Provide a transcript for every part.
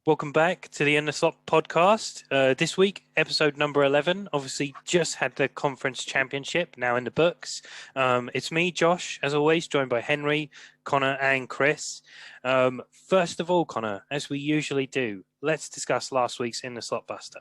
Welcome back to the In the Slot podcast. This week, episode number 11. Obviously, just had the conference championship, now in the books. It's me, Josh, as always, joined by Henry, Connor, and Chris. First of all, Connor, as we usually do, let's discuss last week's In the Slot Buster.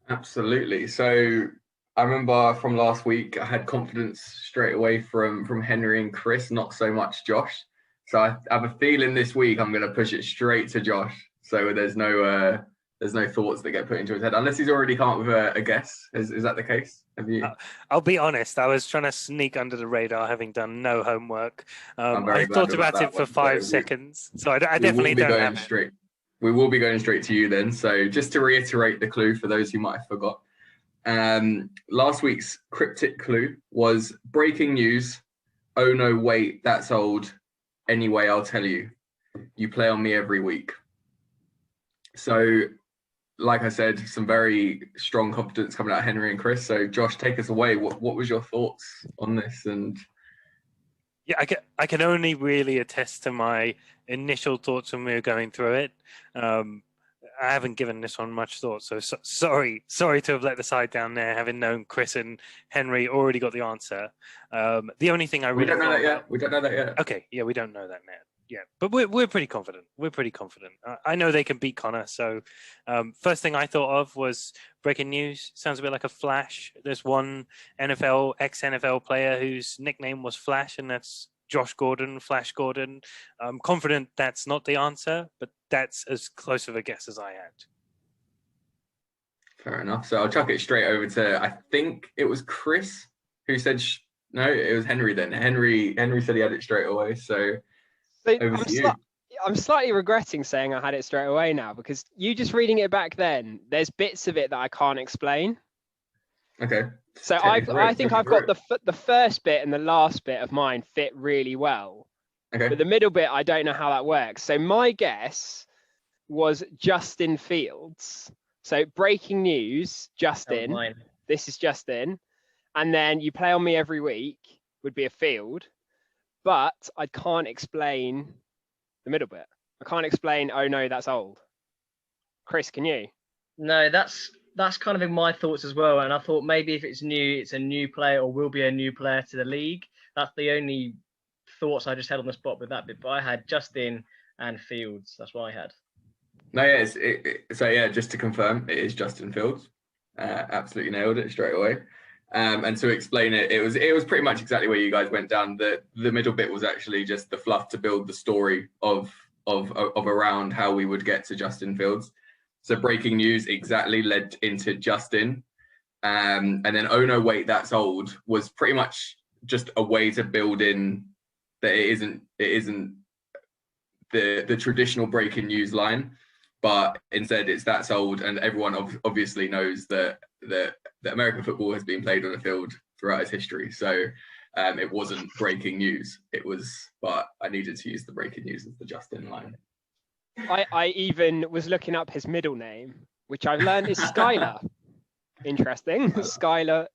Absolutely. So I remember from last week, I had confidence straight away from Henry and Chris, not so much Josh. So I have a feeling this week I'm going to push it straight to Josh. So there's no thoughts that get put into his head unless he's already come up with a guess. Is that the case? Have you? I'll be honest. I was trying to sneak under the radar, having done no homework. I thought about it for 5 seconds, so I definitely don't have it. We will be going straight to you then. So just to reiterate the clue for those who might have forgot, last week's cryptic clue was breaking news. Oh no, wait, that's old. Anyway, I'll tell you. You play on me every week. So, like I said, some very strong confidence coming out of Henry and Chris. So, Josh, take us away. What was your thoughts on this? And yeah, I can only really attest to my initial thoughts when we were going through it. I haven't given this one much thought, so sorry to have let the side down there, having known Chris and Henry already got the answer. The only thing we don't know that yet. Okay, yeah, we don't know that yet. Yeah, but we're pretty confident. I know they can beat Connor. So first thing I thought of was breaking news. Sounds a bit like a Flash. There's one ex-NFL player whose nickname was Flash, and that's Josh Gordon, Flash Gordon. I'm confident that's not the answer, but that's as close of a guess as I had. Fair enough. So I'll chuck it straight over to, I think it was Chris who said, no, it was Henry then. Henry said he had it straight away. So I'm slightly regretting saying I had it straight away now, because you just reading it back then, there's bits of it that I can't explain. Okay. So I think I've got the first bit and the last bit of mine fit really well. Okay. But the middle bit, I don't know how that works. So my guess was Justin Fields. So breaking news, Justin. Oh, this is Justin. And then you play on me every week would be a field. But I can't explain the middle bit. I can't explain, oh no, that's old. Chris, can you? No, that's kind of in my thoughts as well. And I thought maybe if it's new, it's a new player or will be a new player to the league. That's the only thoughts I just had on the spot with that bit. But I had Justin and Fields. That's what I had. No, yeah, just to confirm, it is Justin Fields. Absolutely nailed it straight away. And to explain it, it was pretty much exactly where you guys went down. The middle bit was actually just the fluff to build the story of around how we would get to Justin Fields. So breaking news exactly led into Justin, and then oh no, wait, that's old was pretty much just a way to build in that it isn't the traditional breaking news line, but instead it's that's old, and everyone obviously knows that American football has been played on a field throughout its history. So it wasn't breaking news. But I needed to use the breaking news as the Justin line. I even was looking up his middle name, which I've learned is Skylar. Interesting. Skylar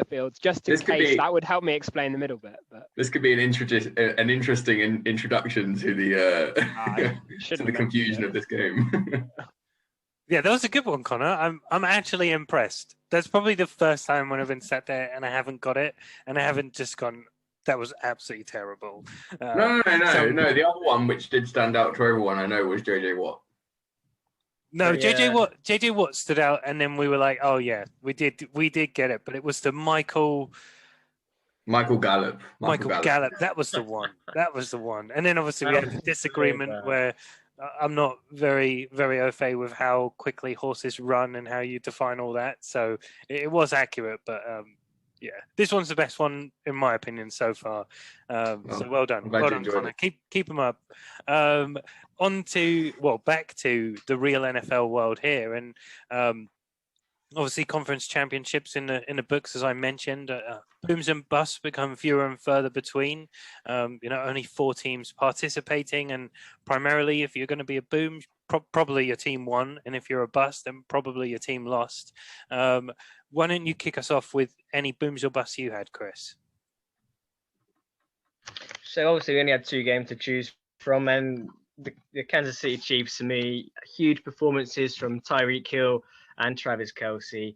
Fields. Just in case that would help me explain the middle bit. But this could be an interesting introduction to the to the confusion of this game. Yeah, that was a good one, Connor. I'm actually impressed. That's probably the first time when I've been sat there and I haven't got it, and I haven't just gone, that was absolutely terrible. No. The other one, which did stand out to everyone, I know, was JJ Watt. No, yeah. JJ Watt stood out, and then we were like, oh yeah, we did get it, but it was the Michael Gallup. Michael Gallup. That was the one. And then obviously we had the disagreement where I'm not very, very au fait with how quickly horses run and how you define all that. So it was accurate, but yeah, this one's the best one in my opinion so far. So well done, Connor. Keep them up. Back to the real NFL world here, and obviously conference championships in the books, as I mentioned. Booms and busts become fewer and further between. Only 4 teams participating, and primarily if you're going to be a boom, probably your team won, and if you're a bust, then probably your team lost. Why don't you kick us off with any booms or busts you had, Chris? So obviously we only had 2 games to choose from, and the Kansas City Chiefs, to me, huge performances from Tyreek Hill and Travis Kelce.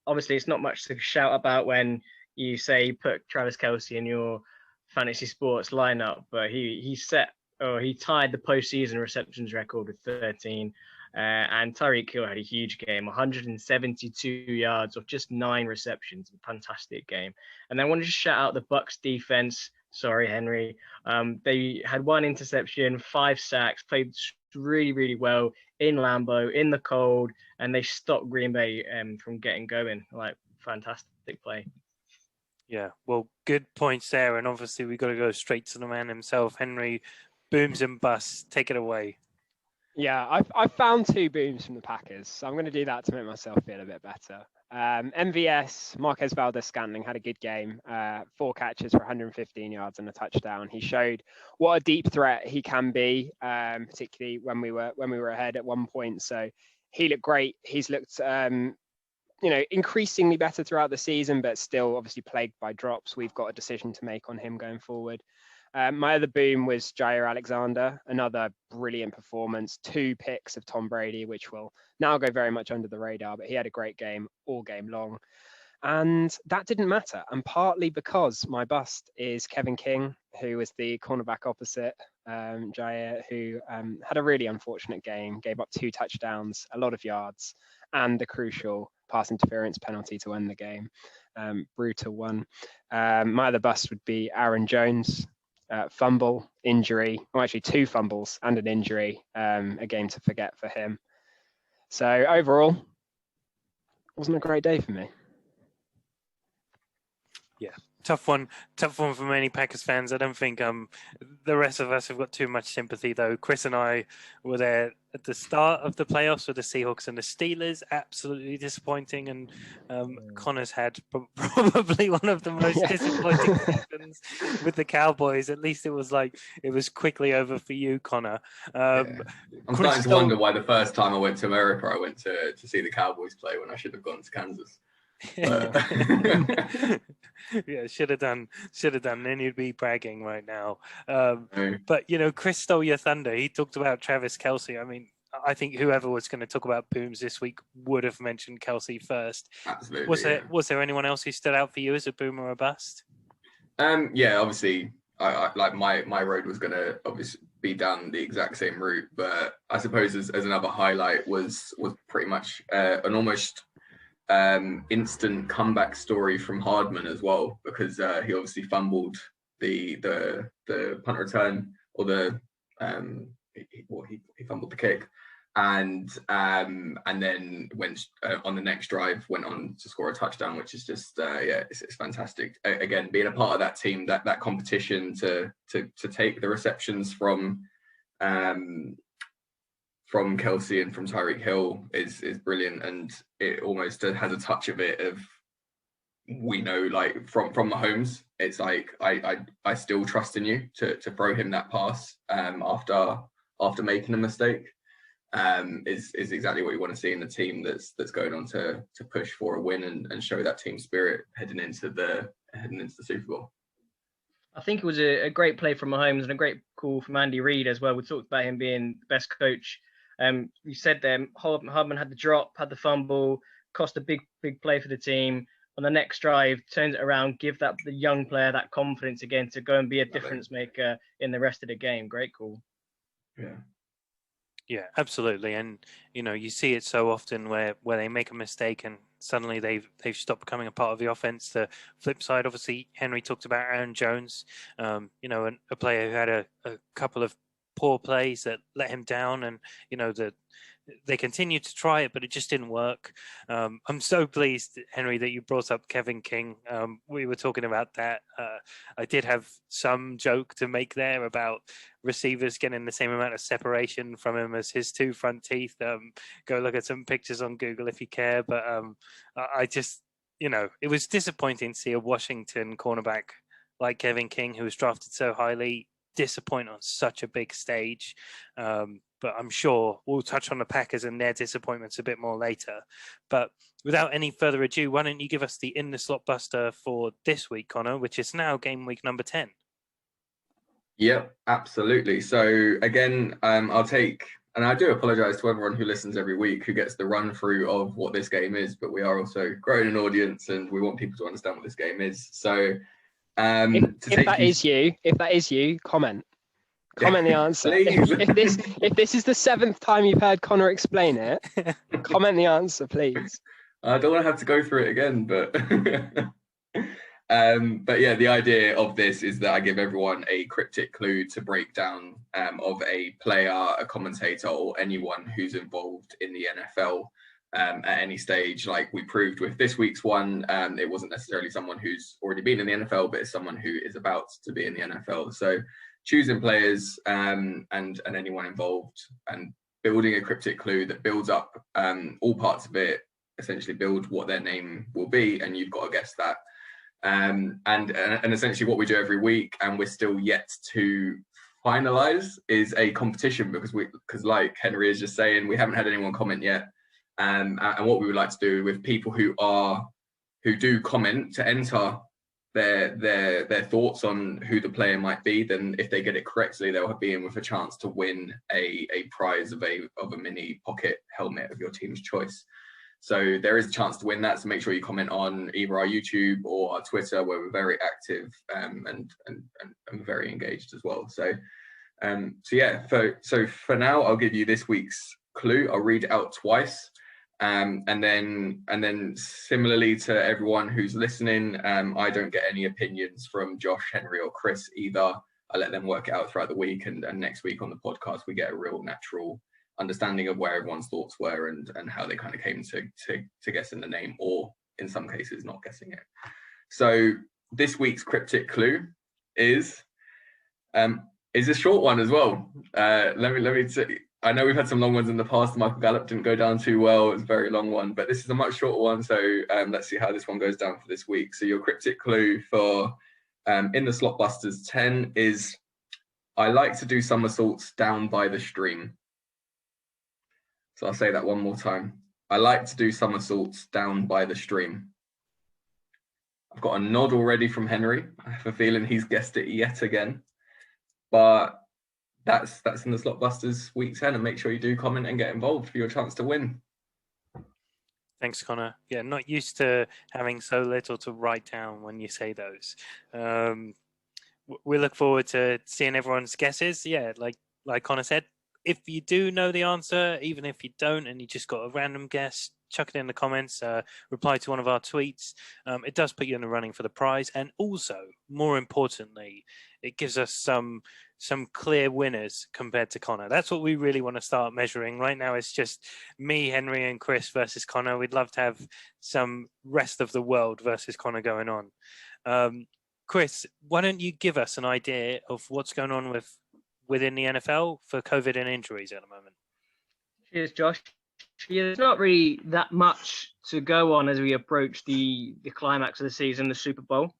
Obviously, it's not much to shout about when you say you put Travis Kelce in your fantasy sports lineup, but he tied the postseason receptions record with 13. And Tyreek Hill had a huge game, 172 yards of just 9 receptions. Fantastic game. And then I wanted to shout out the Bucks defense. Sorry, Henry. They had 1 interception, 5 sacks, played really, really well in Lambeau, in the cold, and they stopped Green Bay from getting going. Like, fantastic play. Yeah, well, good points there. And obviously, we've got to go straight to the man himself. Henry, booms and busts. Take it away. Yeah, I found 2 booms from the Packers, so I'm going to do that to make myself feel a bit better. MVS, Marquez Valdez-Scantling, had a good game. 4 catches for 115 yards and a touchdown. He showed what a deep threat he can be, particularly when we were ahead at one point. So he looked great. He's looked increasingly better throughout the season, but still obviously plagued by drops. We've got a decision to make on him going forward. My other boom was Jair Alexander, another brilliant performance, 2 picks of Tom Brady, which will now go very much under the radar, but he had a great game all game long. And that didn't matter. And partly because my bust is Kevin King, who was the cornerback opposite Jair, who had a really unfortunate game, gave up 2 touchdowns, a lot of yards, and a crucial pass interference penalty to end the game. Brutal one. My other bust would be Aaron Jones. Fumble, injury, or actually 2 fumbles and an injury, a game to forget for him. So overall, wasn't a great day for me. Yeah, tough one for many Packers fans. I don't think the rest of us have got too much sympathy, though. Chris and I were there at the start of the playoffs with the Seahawks and the Steelers. Absolutely disappointing, and Connor's had probably one of the most disappointing seasons with the Cowboys. At least it was quickly over for you, Connor. I'm starting to wonder why the first time I went to America, I went to see the Cowboys play when I should have gone to Kansas. Yeah, should have done. Then you'd be bragging right now. But Chris stole your thunder. He talked about Travis Kelce. I mean, I think whoever was going to talk about booms this week would have mentioned Kelce first. Absolutely. Was there anyone else who stood out for you as a boom or a bust? Yeah, obviously, I like my road was going to obviously be down the exact same route, but I suppose as another highlight was pretty much an almost instant comeback story from Hardman as well, because he obviously fumbled the punt return, or he fumbled the kick, and then went on the next drive, went on to score a touchdown, which is just it's fantastic. Again, being a part of that team, that competition to take the receptions from Kelce and from Tyreek Hill is brilliant, and it almost has a touch of it of, we know, like from Mahomes, it's like I still trust in you to throw him that pass after making a mistake. Is exactly what you want to see in the team that's going on to push for a win and show that team spirit heading into the Super Bowl. I think it was a great play from Mahomes and a great call from Andy Reid as well. We talked about him being the best coach. You said Hardman had the drop, had the fumble, cost a big play for the team. On the next drive, turns it around, give the young player that confidence again to go and be a difference maker in the rest of the game. Great call. Yeah, absolutely. And you see it so often where they make a mistake and suddenly they've stopped becoming a part of the offense. The flip side, obviously, Henry talked about Aaron Jones, a player who had a couple of poor plays that let him down, and they continued to try it, but it just didn't work. I'm so pleased, Henry, that you brought up Kevin King. We were talking about that. I did have some joke to make there about receivers getting the same amount of separation from him as his 2 front teeth. Go look at some pictures on Google if you care. But I just, it was disappointing to see a Washington cornerback like Kevin King, who was drafted so highly, disappoint on such a big stage. But I'm sure we'll touch on the Packers and their disappointments a bit more later. But without any further ado, why don't you give us the In the Slot Buster for this week, Connor, which is now game week number 10. Yep, absolutely. So again, I'll take, and I do apologize to everyone who listens every week who gets the run through of what this game is, but we are also growing an audience and we want people to understand what this game is. So If that is you, comment the answer. If this is the 7th time you've heard Connor explain it, comment the answer, please. I don't want to have to go through it again, but but yeah, the idea of this is that I give everyone a cryptic clue to break down of a player, a commentator, or anyone who's involved in the NFL at any stage. Like we proved with this week's one, it wasn't necessarily someone who's already been in the NFL, but it's someone who is about to be in the NFL. So choosing players and anyone involved and building a cryptic clue that builds up all parts of it, essentially build what their name will be, and you've got to guess that. And essentially what we do every week, and we're still yet to finalize, is a competition because like Henry is just saying, we haven't had anyone comment yet. And what we would like to do with people who do comment to enter their thoughts on who the player might be, then if they get it correctly, they'll be in with a chance to win a prize of a mini pocket helmet of your team's choice. So there is a chance to win that. So make sure you comment on either our YouTube or our Twitter, where we're very active and very engaged as well. So yeah. So for now, I'll give you this week's clue. I'll read it out twice, and then similarly to everyone who's listening, I don't get any opinions from Josh, Henry, or Chris either. I let them work it out throughout the week, and next week on the podcast we get a real natural understanding of where everyone's thoughts were and how they kind of came to guessing the name, or in some cases not guessing it. So this week's cryptic clue is a short one as well. Let me say, I know we've had some long ones in the past. Michael Gallup didn't go down too well. It was a very long one, but this is a much shorter one. So let's see how this one goes down for this week. So your cryptic clue for in the Slotbusters 10 is, I like to do somersaults down by the stream. So I'll say that one more time. I like to do somersaults down by the stream. I've got a nod already from Henry. I have a feeling he's guessed it yet again. But that's in the Slotbusters week 10, and make sure you do comment and get involved for your chance to win. Thanks, Connor. Yeah, not used to having so little to write down when you say those. We look forward to seeing everyone's guesses. Yeah, like Connor said, if you do know the answer, even if you don't, and you just got a random guess, chuck it in the comments, reply to one of our tweets. It does put you in the running for the prize. And also, more importantly, it gives us some clear winners compared to Connor. That's what we really want to start measuring. Right now, it's just me, Henry, and Chris versus Connor. We'd love to have some rest of the world versus Connor going on. Chris, why don't you give us an idea of what's going on within the NFL for COVID and injuries at the moment? Cheers, Josh. Yeah, there's not really that much to go on as we approach the climax of the season, the Super Bowl.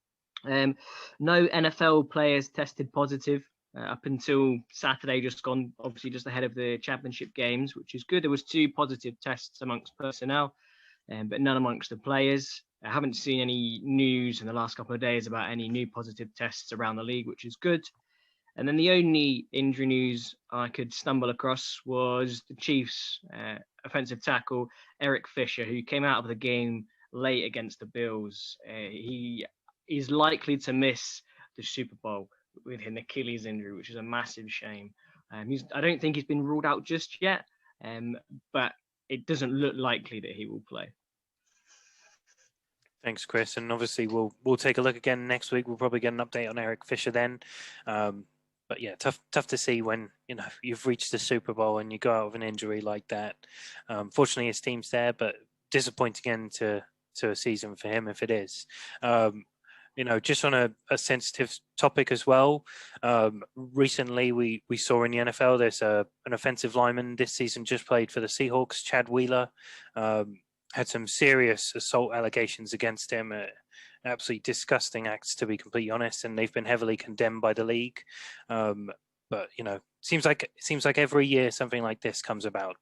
No NFL players tested positive up until Saturday, just gone, obviously just ahead of the championship games, which is good. There was 2 positive tests amongst personnel, but none amongst the players. I haven't seen any news in the last couple of days about any new positive tests around the league, which is good. And then the only injury news I could stumble across was the Chiefs' offensive tackle, Eric Fisher, who came out of the game late against the Bills. He is likely to miss the Super Bowl with an Achilles injury, which is a massive shame. I don't think he's been ruled out just yet, but it doesn't look likely that he will play. Thanks, Chris. And obviously, we'll take a look again next week. We'll probably get an update on Eric Fisher then. But yeah, tough to see when you've reached the Super Bowl and you go out with an injury like that. Fortunately, his team's there, but disappointing end to a season for him if it is. Just on a sensitive topic as well. Recently, we saw in the NFL there's an offensive lineman this season just played for the Seahawks, Chad Wheeler. Had some serious assault allegations against him. Absolutely disgusting acts, to be completely honest, and they've been heavily condemned by the league. But seems like every year something like this comes about.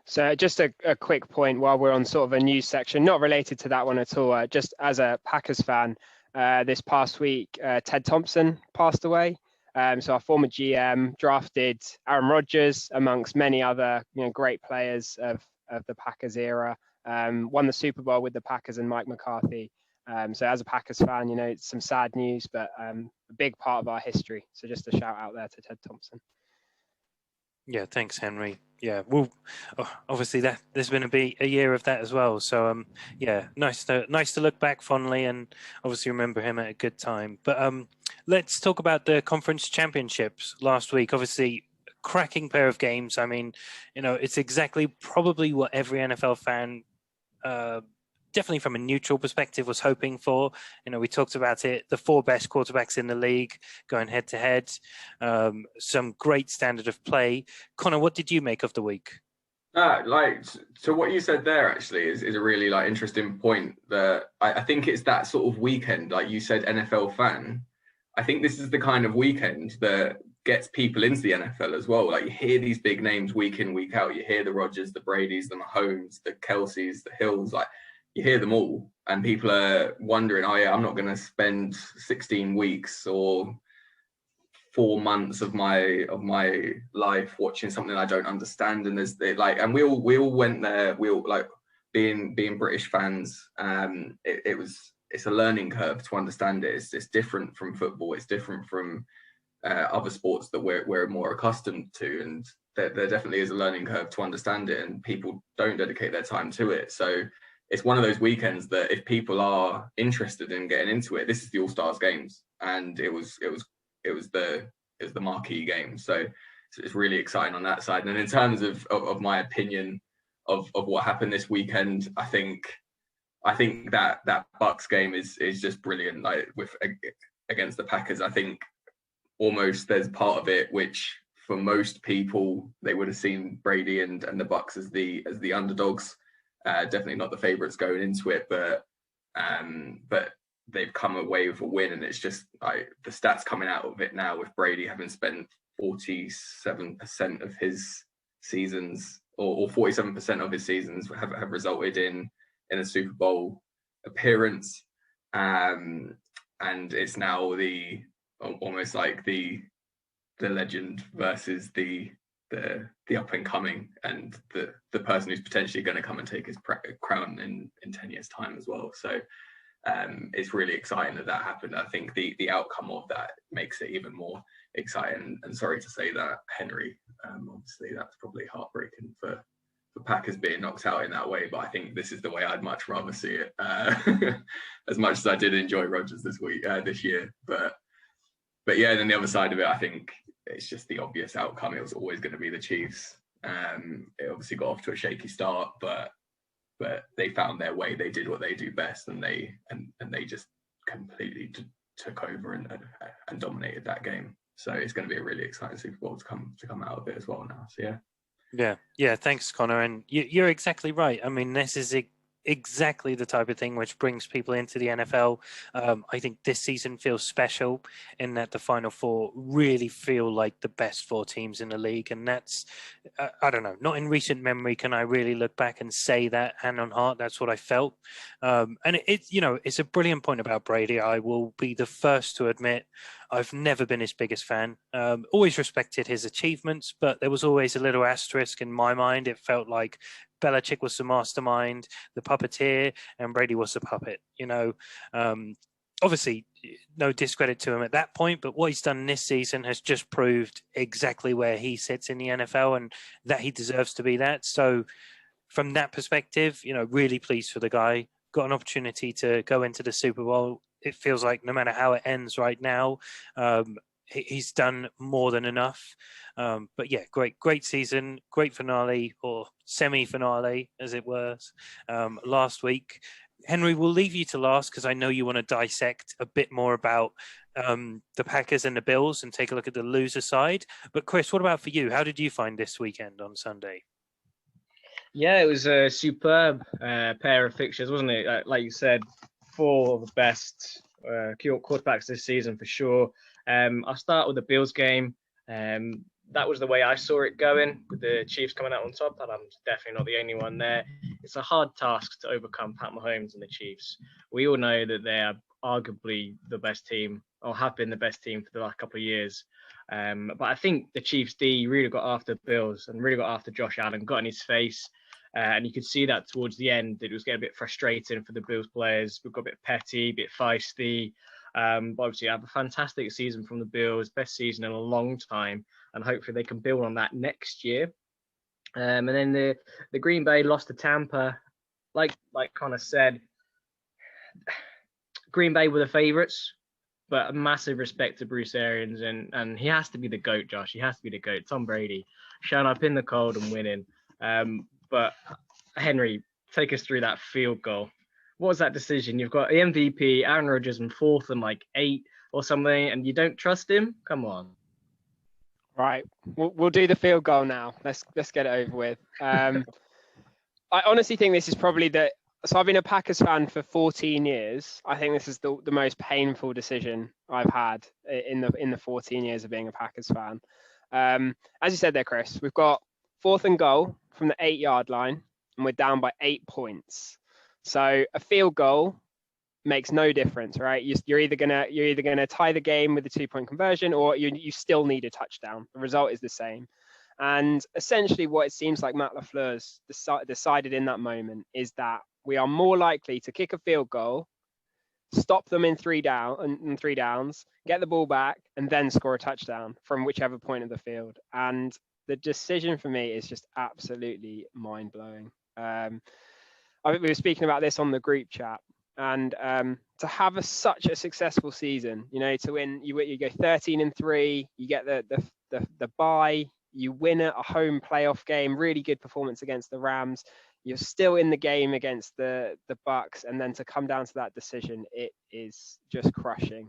So just a quick point while we're on sort of a news section, not related to that one at all. Just as a Packers fan, this past week, Ted Thompson passed away. So our former GM drafted Aaron Rodgers amongst many other great players of the Packers era. Won the Super Bowl with the Packers and Mike McCarthy. So as a Packers fan, it's some sad news, but a big part of our history. So just a shout out there to Ted Thompson. Yeah, thanks, Henry. Yeah, well, obviously there's been a year of that as well. So yeah, nice to look back fondly and obviously remember him at a good time. But let's talk about the conference championships last week. Obviously, cracking pair of games. I mean, it's exactly probably what every NFL fan, definitely from a neutral perspective, was hoping for. We talked about it, the 4 best quarterbacks in the league going head to head, some great standard of play. Connor, what did you make of the week? So what you said there actually is a really interesting point. That I think it's that sort of weekend, like you said, NFL fan. I think this is the kind of weekend that gets people into the NFL as well. Like, you hear these big names week in, week out. You hear the Rodgers, the Bradys, the Mahomes, the Kelseys, the Hills, you hear them all, and people are wondering, oh yeah, I'm not going to spend 16 weeks or 4 months of my life watching something I don't understand. And and we all went there. We all being British fans. It's a learning curve to understand it. It's different from football. It's different from other sports that we're more accustomed to, and there definitely is a learning curve to understand it. And people don't dedicate their time to it. So it's one of those weekends that if people are interested in getting into it, this is the All-Stars games, and it was the marquee game. So it's really exciting on that side. And in terms of my opinion of what happened this weekend, I think that Bucks game is just brilliant. Against the Packers, I think almost there's part of it which for most people they would have seen Brady and the Bucks as the underdogs. Definitely not the favorites going into it, but they've come away with a win, and it's just the stats coming out of it now with Brady having spent 47% of his seasons, or 47% of his seasons have resulted in a Super Bowl appearance, and it's now almost like the legend versus the up and coming, and the person who's potentially going to come and take his crown in 10 years time as well. So it's really exciting that happened. I think the outcome of that makes it even more exciting. And sorry to say that, Henry, obviously that's probably heartbreaking for Packers being knocked out in that way, but I think this is the way I'd much rather see it. As much as I did enjoy Rodgers this year, but yeah, then the other side of it, I think it's just the obvious outcome. It was always going to be the Chiefs. It obviously got off to a shaky start, but they found their way. They did what they do best, and they just completely took over and dominated that game. So it's going to be a really exciting Super Bowl to come out of it as well now. So yeah. Thanks, Connor, and you're exactly right. I mean, this is exactly the type of thing which brings people into the NFL. I think this season feels special in that the Final Four really feel like the best 4 teams in the league, and that's I don't know, not in recent memory can I really look back and say that hand on heart that's what I felt. And it's a brilliant point about Brady. I will be the first to admit I've never been his biggest fan. Always respected his achievements, but there was always a little asterisk in my mind. It felt like Belichick was the mastermind, the puppeteer, and Brady was the puppet. Obviously, no discredit to him at that point, but what he's done this season has just proved exactly where he sits in the NFL and that he deserves to be that. So from that perspective, really pleased for the guy. Got an opportunity to go into the Super Bowl. It feels like no matter how it ends right now, he's done more than enough. But yeah, great season, great finale or semi-finale as it was last week. Henry, we'll leave you to last because I know you want to dissect a bit more about the Packers and the Bills and take a look at the loser side. But Chris, what about for you? How did you find this weekend on Sunday? Yeah, it was a superb pair of fixtures, wasn't it? Like you said, 4 of the best quarterbacks this season for sure. I'll start with the Bills game. That was the way I saw it going, with the Chiefs coming out on top, and I'm definitely not the only one there. It's a hard task to overcome Pat Mahomes and the Chiefs. We all know that they are arguably the best team, or have been the best team for the last couple of years. But I think the Chiefs D really got after Bills and really got after Josh Allen, got in his face. And you could see that towards the end, it was getting a bit frustrating for the Bills players. We've got a bit petty, a bit feisty. But obviously, have a fantastic season from the Bills, best season in a long time, and hopefully they can build on that next year. And then the Green Bay lost to Tampa, like Connor said. Green Bay were the favourites, but a massive respect to Bruce Arians, and he has to be the GOAT, Josh. He has to be the GOAT. Tom Brady, showing up in the cold and winning. But Henry, take us through that field goal. What was that decision? You've got the MVP, Aaron Rodgers, in 4th and like 8 or something, and you don't trust him? Come on. Right, we'll do the field goal now. Let's get it over with. I honestly think this is probably so I've been a Packers fan for 14 years. I think this is the most painful decision I've had in the 14 years of being a Packers fan. As you said there, Chris, we've got 4th and goal from the 8-yard line, and we're down by 8 points. So a field goal makes no difference, right? You're either gonna tie the game with a 2-point conversion, or you still need a touchdown. The result is the same. And essentially, what it seems like Matt LaFleur's decided in that moment is that we are more likely to kick a field goal, stop them in 3 downs, get the ball back, and then score a touchdown from whichever point of the field. And the decision for me is just absolutely mind-blowing. We were speaking about this on the group chat, and to have such a successful season, to win, you go 13-3, you get the bye, you win a home playoff game, really good performance against the Rams. You're still in the game against the Bucks, and then to come down to that decision, it is just crushing.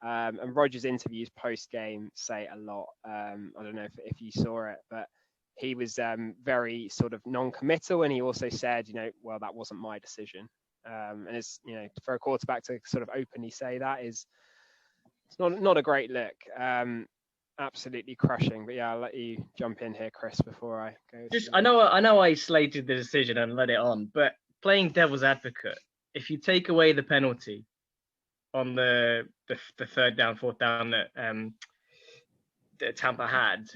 And Rodgers' interviews post-game say a lot. I don't know if you saw it, but he was very sort of non-committal, and he also said, well, that wasn't my decision. And it's, for a quarterback to sort of openly say that it's not a great look. Absolutely crushing. But yeah, I'll let you jump in here, Chris, before I go. I know I slated the decision and let it on, but playing devil's advocate, if you take away the penalty on the 3rd down, 4th down that Tampa had,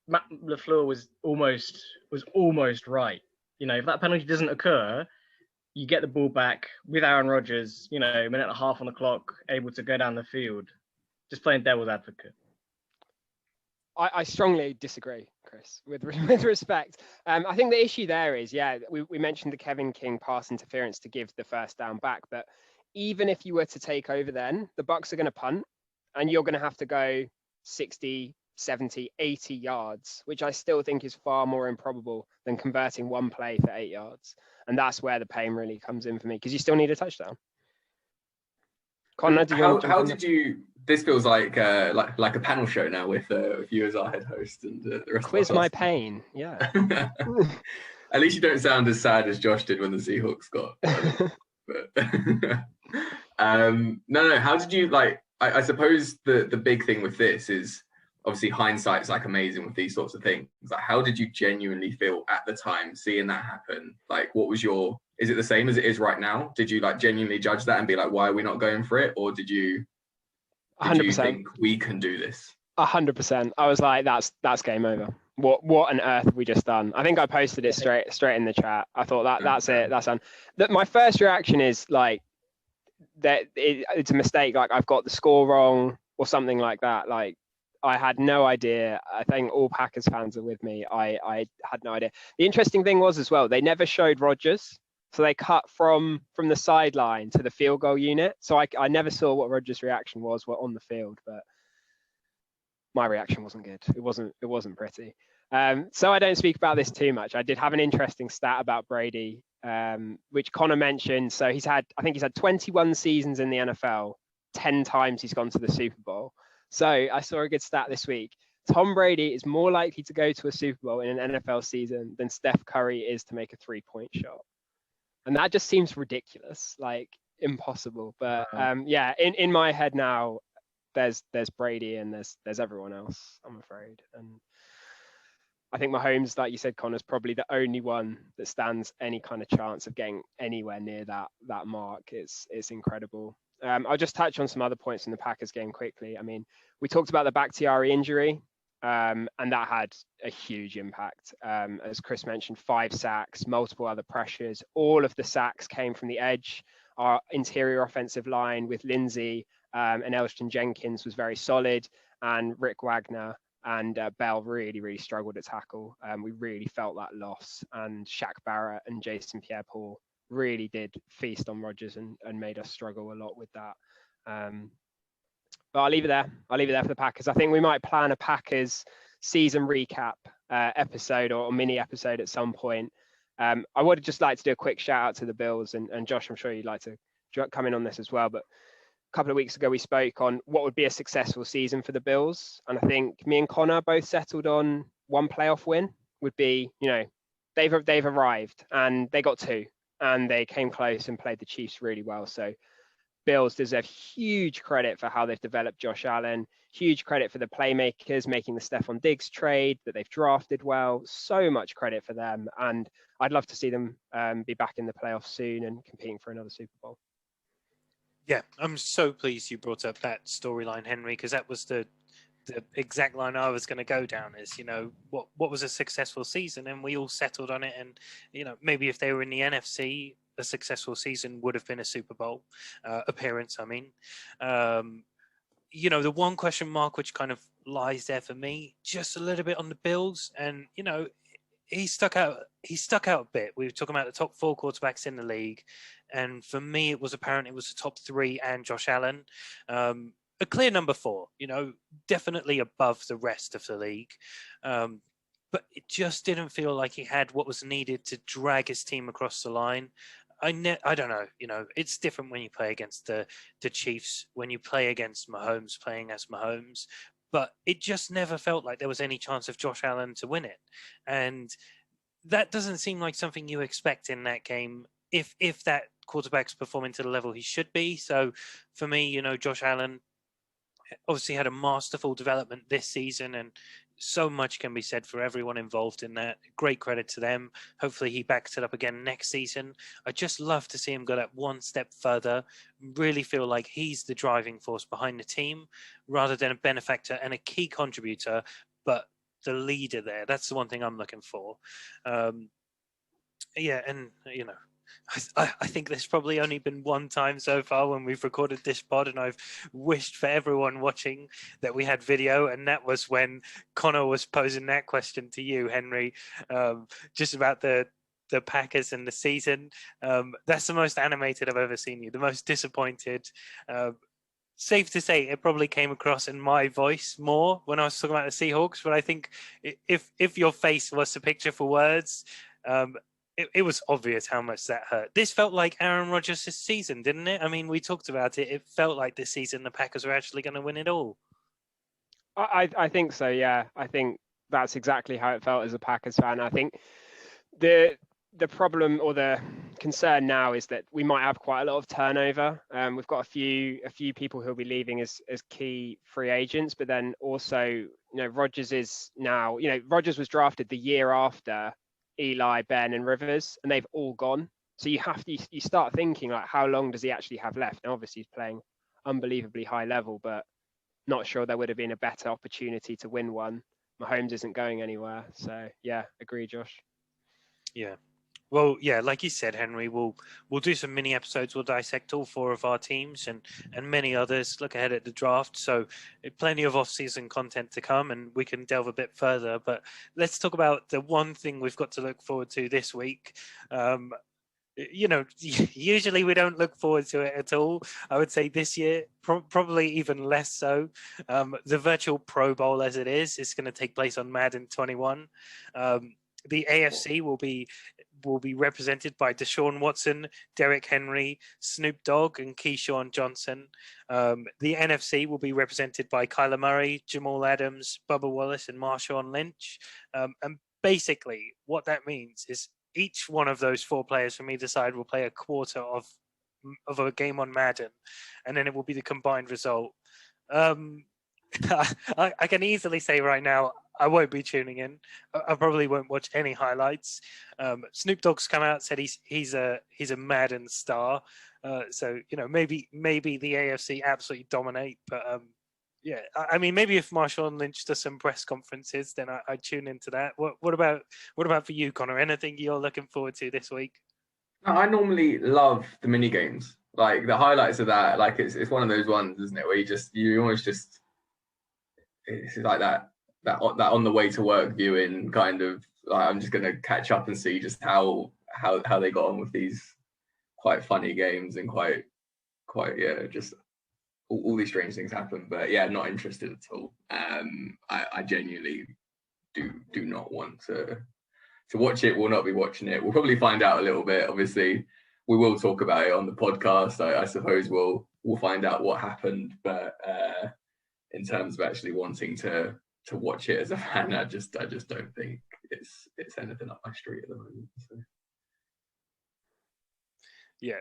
Matt LaFleur was almost right. If that penalty doesn't occur, you get the ball back with Aaron Rodgers, a minute and a half on the clock, able to go down the field. Just playing devil's advocate. I strongly disagree, Chris, with respect. I think the issue there is, we mentioned the Kevin King pass interference to give the 1st down back, but even if you were to take over then, the Bucks are going to punt, and you're going to have to go 60, 70, 80 yards, which I still think is far more improbable than converting one play for 8 yards. And that's where the pain really comes in for me, because you still need a touchdown. Connor, how did you? This feels like a panel show now with you as our head host and the rest quiz of us. my pain. Yeah. At least you don't sound as sad as Josh did when the Seahawks got. But no. How did you I suppose the big thing with this is obviously hindsight's amazing with these sorts of things. How did you genuinely feel at the time seeing that happen? What was is it the same as it is right now? Did you genuinely judge that and be why are we not going for it? Or did you 100%. think we can do this? 100%. I was like, that's game over. What on earth have we just done? I think I posted it straight in the chat. I thought that's it. That's done. My first reaction is that it's a mistake. I've got the score wrong or something like that. I had no idea. I think all Packers fans are with me. I had no idea. The interesting thing was as well, they never showed Rodgers. So they cut from the sideline to the field goal unit. So I never saw what Rodgers' reaction was on the field, but my reaction wasn't good. It wasn't pretty. So I don't speak about this too much. I did have an interesting stat about Brady, which Connor mentioned. So I think he's had 21 seasons in the NFL. 10 times he's gone to the Super Bowl. So I saw a good stat this week. Tom Brady is more likely to go to a Super Bowl in an NFL season than Steph Curry is to make a 3-point shot. And that just seems ridiculous, impossible. But in my head now, there's Brady and there's everyone else, I'm afraid. And I think Mahomes, like you said, Connor, is probably the only one that stands any kind of chance of getting anywhere near that mark. It's incredible. I'll just touch on some other points in the Packers game quickly. I mean, we talked about the Bakhtiari injury, and that had a huge impact. As Chris mentioned, 5 sacks, multiple other pressures. All of the sacks came from the edge. Our interior offensive line with Lindsay and Elston Jenkins was very solid, and Rick Wagner and Bell really struggled at tackle. We really felt that loss, and Shaq Barrett and Jason Pierre-Paul really did feast on Rodgers and made us struggle a lot with that. But I'll leave it there. I'll leave it there for the Packers. I think we might plan a Packers season recap episode or mini episode at some point. I would just like to do a quick shout out to the Bills, and Josh, I'm sure you'd like to come in on this as well. But a couple of weeks ago, we spoke on what would be a successful season for the Bills. And I think me and Connor both settled on one playoff win would be, they've arrived, and they got 2, and they came close and played the Chiefs really well. So Bills deserve huge credit for how they've developed Josh Allen, huge credit for the playmakers making the Stephon Diggs trade that they've drafted well. So much credit for them. And I'd love to see them be back in the playoffs soon and competing for another Super Bowl. Yeah, I'm so pleased you brought up that storyline, Henry, because that was the exact line I was going to go down. Is what was a successful season, and we all settled on it. And maybe if they were in the NFC, a successful season would have been a Super Bowl appearance. I mean, the one question mark which kind of lies there for me, just a little bit on the Bills, and he stuck out a bit. We were talking about the top 4 quarterbacks in the league, and for me, it was apparent it was the top 3 and Josh Allen. A clear number 4, definitely above the rest of the league. But it just didn't feel like he had what was needed to drag his team across the line. I don't know. It's different when you play against the Chiefs, when you play against Mahomes, playing as Mahomes. But it just never felt like there was any chance of Josh Allen to win it. And that doesn't seem like something you expect in that game if that quarterback's performing to the level he should be. So for me, Josh Allen obviously had a masterful development this season, and so much can be said for everyone involved in that. Great credit to them. Hopefully he backs it up again next season. I just love to see him go that one step further, really feel like he's the driving force behind the team rather than a benefactor and a key contributor, but the leader there. That's the one thing I'm looking for. I think there's probably only been one time so far when we've recorded this pod, and I've wished for everyone watching that we had video, and that was when Connor was posing that question to you, Henry, just about the Packers and the season. That's the most animated I've ever seen you, the most disappointed. Safe to say it probably came across in my voice more when I was talking about the Seahawks, but I think if your face was a picture for words, it was obvious how much that hurt. This felt like Aaron Rodgers' season, didn't it? I mean, we talked about it. It felt like this season the Packers were actually going to win it all. I think so, yeah. I think that's exactly how it felt as a Packers fan. I think the problem or the concern now is that we might have quite a lot of turnover. We've got a few people who'll be leaving as key free agents, but then also, Rodgers is now, Rodgers was drafted the year after Eli, Ben, and Rivers, and they've all gone. So you start thinking, like, how long does he actually have left? Now, obviously, he's playing unbelievably high level, but not sure there would have been a better opportunity to win one. Mahomes isn't going anywhere. So yeah, agree, Josh. Yeah. Well, yeah, like you said, Henry, we'll do some mini episodes. We'll dissect all 4 of our teams and many others. Look ahead at the draft. So plenty of off-season content to come, and we can delve a bit further. But let's talk about the one thing we've got to look forward to this week. Usually we don't look forward to it at all. I would say this year, probably even less so. The virtual Pro Bowl, as it is going to take place on Madden 21. The AFC will be represented by Deshaun Watson, Derrick Henry, Snoop Dogg, and Keyshawn Johnson. The NFC will be represented by Kyler Murray, Jamal Adams, Bubba Wallace, and Marshawn Lynch. And basically, what that means is each one of those 4 players from either side will play a quarter of a game on Madden, and then it will be the combined result. I can easily say right now, I won't be tuning in. I probably won't watch any highlights. Snoop Dogg's come out, said he's a Madden star. So maybe the AFC absolutely dominate, but yeah, I mean, maybe if Marshawn Lynch does some press conferences, then I'd tune into that. What about for you, Connor? Anything you're looking forward to this week? I normally love the mini games, like the highlights of that. Like it's one of those ones, isn't it, where you almost just it's like that on the way to work viewing kind of. Like, I'm just gonna catch up and see just how they got on with these quite funny games and quite yeah, just all these strange things happen. But yeah, not interested at all. I genuinely do not want to watch it. We'll not be watching it. We'll probably find out a little bit. Obviously, we will talk about it on the podcast. I suppose we'll find out what happened. But in terms of actually wanting to watch it as a fan, I just don't think it's anything up my street at the moment. So. Yeah,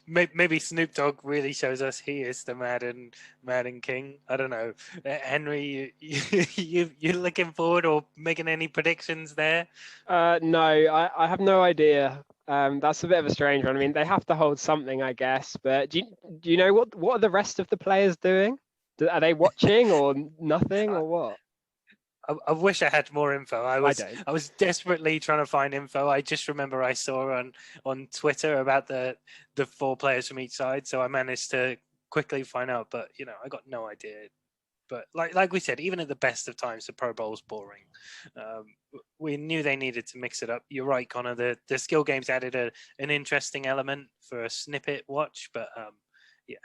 maybe Snoop Dogg really shows us he is the Madden king. I don't know, Henry. You looking forward or making any predictions there? No, I have no idea. That's a bit of a strange one. I mean, they have to hold something, I guess. But do you know what are the rest of the players doing? Are they watching or nothing or what? I wish I had more info. I don't. was desperately trying to find info. I just remember I saw on Twitter about the 4 players from each side, so I managed to quickly find out. But I got no idea. But like we said, even at the best of times, the Pro Bowl's boring. We knew they needed to mix it up. You're right, Connor. The skill games added an interesting element for a snippet watch, but yeah,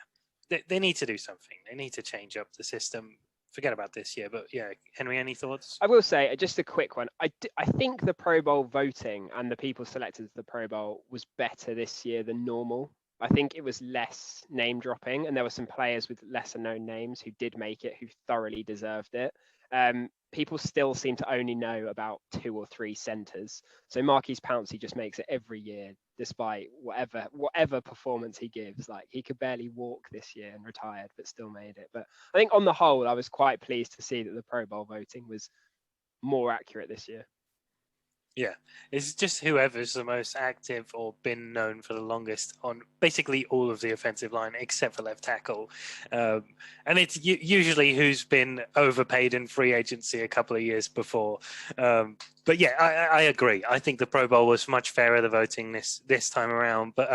they need to do something. They need to change up the system. Forget about this year, but yeah, Henry, any thoughts? I will say just a quick one. I think the Pro Bowl voting and the people selected to the Pro Bowl was better this year than normal. I think it was less name dropping, and there were some players with lesser known names who did make it, who thoroughly deserved it. People still seem to only know about 2 or 3 centers. So Marquise Pouncey just makes it every year, despite whatever performance he gives. Like, he could barely walk this year and retired, but still made it. But I think on the whole, I was quite pleased to see that the Pro Bowl voting was more accurate this year. Yeah, it's just whoever's the most active or been known for the longest on basically all of the offensive line except for left tackle. And it's usually who's been overpaid in free agency a couple of years before. But yeah, I agree. I think the Pro Bowl was much fairer, the voting this time around. But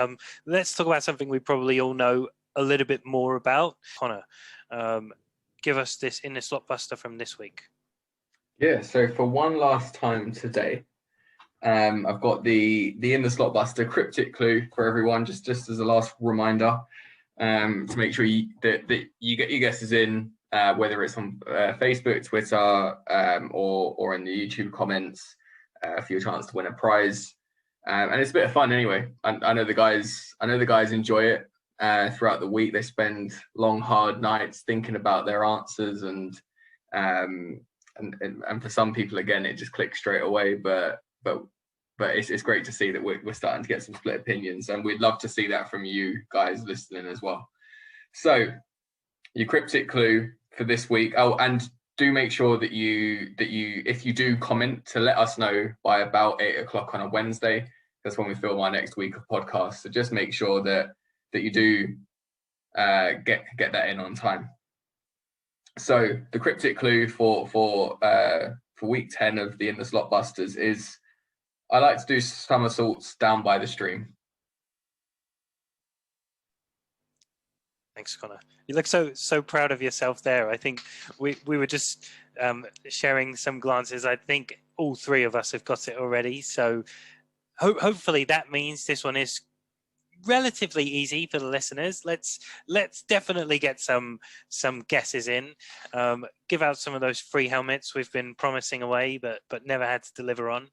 let's talk about something we probably all know a little bit more about. Connor, give us this in the slot buster from this week. Yeah, so for one last time today, I've got the in the slot buster cryptic clue for everyone, just as a last reminder, to make sure that you get your guesses in, whether it's on Facebook, Twitter, or in the YouTube comments, for your chance to win a prize. And it's a bit of fun anyway. I know the guys enjoy it. Throughout the week, they spend long, hard nights thinking about their answers, and for some people, again, it just clicks straight away. But it's great to see that we're starting to get some split opinions, and we'd love to see that from you guys listening as well. So your cryptic clue for this week. Oh, and do make sure that you if you do comment, to let us know by about 8:00 on a Wednesday. That's when we film our next week of podcasts. So just make sure that you do get that in on time. So the cryptic clue for week 10 of the In the Slot Busters is: I like to do somersaults down by the stream. Thanks, Connor. You look so proud of yourself there. I think we were just sharing some glances. I think all 3 of us have got it already. So hopefully that means this one is relatively easy for the listeners. Let's definitely get some guesses in. Give out some of those free helmets we've been promising away, but never had to deliver on.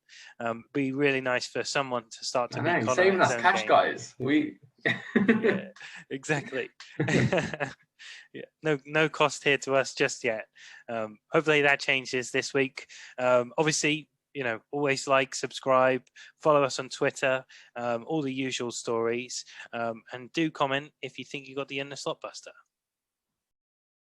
Be really nice for someone to start to beat Connor. Saving us cash, guys. Yeah, exactly. Yeah, no cost here to us just yet. Hopefully that changes this week. Obviously, always like, subscribe, follow us on Twitter, all the usual stories, and do comment if you think you got the In the Slot Buster.